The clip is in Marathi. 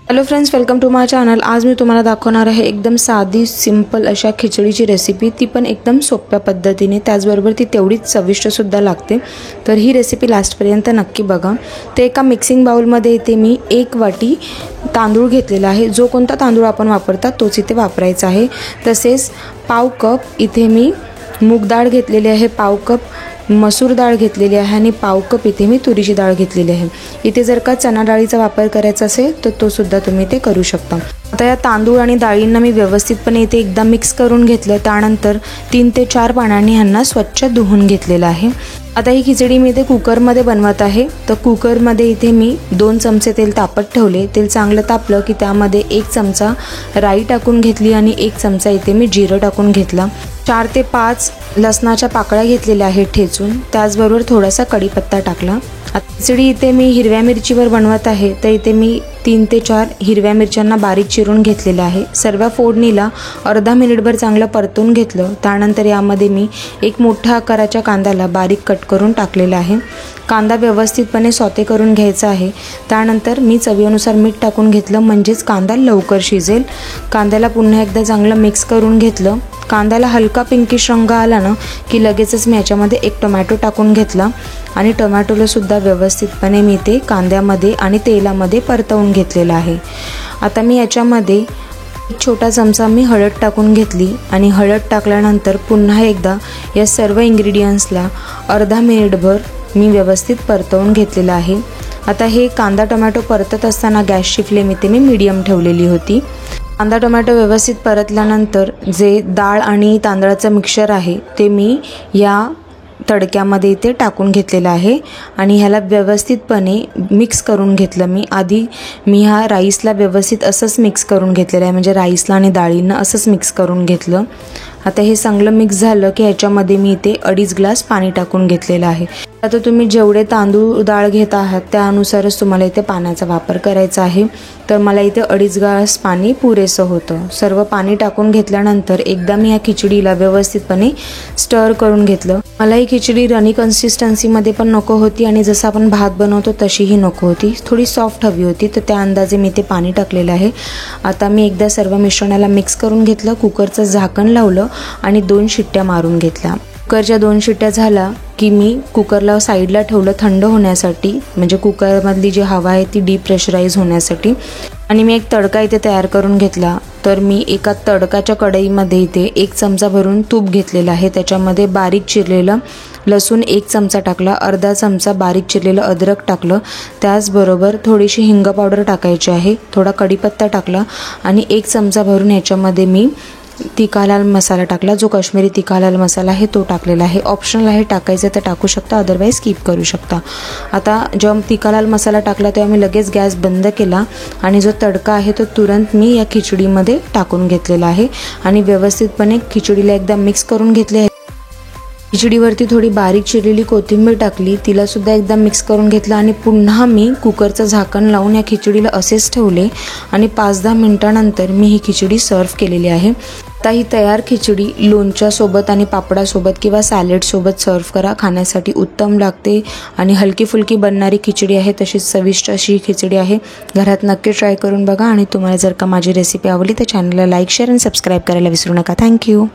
Hello friends, welcome to my channel. आज मी तुम्हाला दाखवणार आहे एकदम साधी सिंपल अशा खिचडीची रेसिपी, ती पण एकदम सोप्या पद्धतीने, त्याचबरोबर ती तेवढीच चविष्ट सुद्धा लागते। तर ही रेसिपी लास्टपर्यंत नक्की बघा। ते एका मिक्सिंग बाउलमध्ये इथे मी 1 वाटी तांदूळ घेतलेला आहे। जो कोणता तांदूळ आपण वापरता तोच इथे वापरायचा आहे। तसेच पाव कप इथे मी मूग डाळ घेतलेली आहे, पाव कप मसूर डाळ घेतलेली आहे आणि पाव कप इथे मी तुरीची डाळ घेतलेली आहे। इथे जर का चना डाळीचा वापर करायचा असेल तर तो सुद्धा तुम्ही ते करू शकता। आता या तांदूळ आणि डाळींना मी व्यवस्थितपणे इथे एकदा मिक्स करून घेतलं। त्यानंतर 3 ते 4 पाण्याने ह्यांना स्वच्छ धुवून घेतलेलं आहे। आता ही खिचडी मी इथे कुकरमध्ये बनवत आहे। तर कुकरमध्ये इथे मी 2 चमचे तेल तापत ठेवले। तेल चांगलं तापलं की त्यामध्ये 1 चमचा राई टाकून घेतली आणि 1 चमचा इथे मी जिरं टाकून घेतला। 4 ते 5 लसणाच्या पाकळ्या घेतलेल्या आहेत ठेचून, त्याचबरोबर थोडासा कढीपत्ता टाकला। खिचडी इथे मी हिरव्या मिरचीवर बनवत आहे, तर इथे मी 3 ते 4 हिरव्या मिरच्यांना बारीक चिरून घेतलेलं आहे। सर्व फोडणीला अर्धा मिनिटभर चांगलं परतून घेतलं। त्यानंतर यामध्ये मी एक मोठ्या आकाराच्या कांद्याला बारीक कट करून टाकलेला आहे। कांदा व्यवस्थितपणे सॉते करून घ्यायचा आहे। त्यानंतर मी चवीनुसार मीठ टाकून घेतलं, म्हणजेच कांदा लवकर शिजेल। कांद्याला पुन्हा एकदा चांगलं मिक्स करून घेतलं। कांद्याला हलका पिंकिश रंग आला ना की लगेचच मी याच्यामध्ये 1 टोमॅटो टाकून घेतला आणि टोमॅटोला सुद्धा व्यवस्थितपणे मी ते कांद्यामध्ये आणि तेलामध्ये परतवून घेतलेलं आहे। आता मी याच्यामध्ये 1 छोटा चमचा मी हळद टाकून घेतली आणि हळद टाकल्यानंतर पुन्हा एकदा या सर्व इन्ग्रेडियंट्सला अर्धा मिनिटभर मी व्यवस्थित परतवून घेतलेलं आहे। आता हे कांदा टोमॅटो परतत असताना गॅसची फ्लेम इथे मी मीडियम ठेवलेली होती। कांदा टोमॅटो व्यवस्थित परतल्यानंतर जे डाळ आणि तांदळाचं मिक्सचर आहे ते मी या तडक्यामध्ये इथे टाकून घेतलेलं आहे आणि ह्याला व्यवस्थितपणे मिक्स करून घेतलं। मी ह्या राईसला व्यवस्थित असंच मिक्स करून घेतलेलं आहे, म्हणजे राईसला आणि डाळींना असंच मिक्स करून घेतलं। आता हे चांगलं मिक्स झालं की ह्याच्यामध्ये मी इथे 2.5 ग्लास पाणी टाकून घेतलेलं आहे। आता तुम्ही जेवढे तांदूळ डाळ घेत आहात त्यानुसारच तुम्हाला इथे पाण्याचा वापर करायचा आहे। तर मला इथे 2.5 ग्लास पाणी पुरेसं होतं। सर्व पाणी टाकून घेतल्यानंतर एकदा मी या खिचडीला व्यवस्थितपणे स्टर करून घेतलं। मला ही खिचडी रनी कन्सिस्टन्सीमध्ये पण नको होती आणि जसं आपण भात बनवतो तशीही नको होती, थोडी सॉफ्ट हवी होती। तर त्या अंदाजे मी ते पाणी टाकलेलं आहे। आता मी एकदा सर्व मिश्रणाला मिक्स करून घेतलं, कुकरचं झाकण लावलं आणि 2 शिट्ट्या मारून घेतल्या। कुकरच्या 2 शिट्ट्या झाला की मी कुकरला साईडला ठेवलं थंड होण्यासाठी, म्हणजे कुकरमधली जी हवा आहे ती डिप्रेशराईज होण्यासाठी। आणि मी एक तडका इथे तयार करून घेतला। तर मी एका तडकाच्या कढईमध्ये इथे 1 चमचा भरून तूप घेतलेलं आहे। त्याच्यामध्ये बारीक चिरलेलं लसूण 1 चमचा टाकला, अर्धा चमचा बारीक चिरलेलं अद्रक टाकलं, त्याचबरोबर थोडीशी हिंग पावडर टाकायची आहे, थोडा कढीपत्ता टाकला आणि 1 चमचा भरून याच्यामध्ये मी तिखा लाल मसाला टाकला। जो काश्मीरी तिखा लाल मसाला आहे तो टाकलेला आहे। ऑप्शनल आहे, टाकायचं तर टाकू शकता, अदरवाईज स्किप करू शकता। आता जेव्हा तिखा लाल मसाला टाकला तेव्हा मी लगेच गॅस बंद केला आणि जो तडका आहे तो तुरंत मी या खिचडीमध्ये टाकून घेतलेला आहे आणि व्यवस्थितपणे खिचडीला एकदा मिक्स करून घेतले। खिचडीवरती थोडी बारीक चिरलेली कोथिंबीर टाकली, तिला सुद्धा एकदा मिक्स करून घेतलं आणि पुन्हा मी कुकरचं झाकण लावून या खिचडीला असेच ठेवले आणि 5-10 मिनिटांनंतर मी ही खिचडी सर्व केलेली आहे। आता ही तयार खिचडी लोणच्यासोबत आणि पापडासोबत किंवा सॅलेडसोबत सर्व करा, खाण्यासाठी उत्तम लागते आणि हलकी फुलकी बनणारी खिचडी आहे, तशीच चविष्ट अशी खिचडी आहे। घरात नक्की ट्राय करून बघा आणि तुम्हाला जर का माझी रेसिपी आवडली तर चॅनलला लाईक, शेअर आणि सबस्क्राईब करायला विसरू नका। थँक्यू।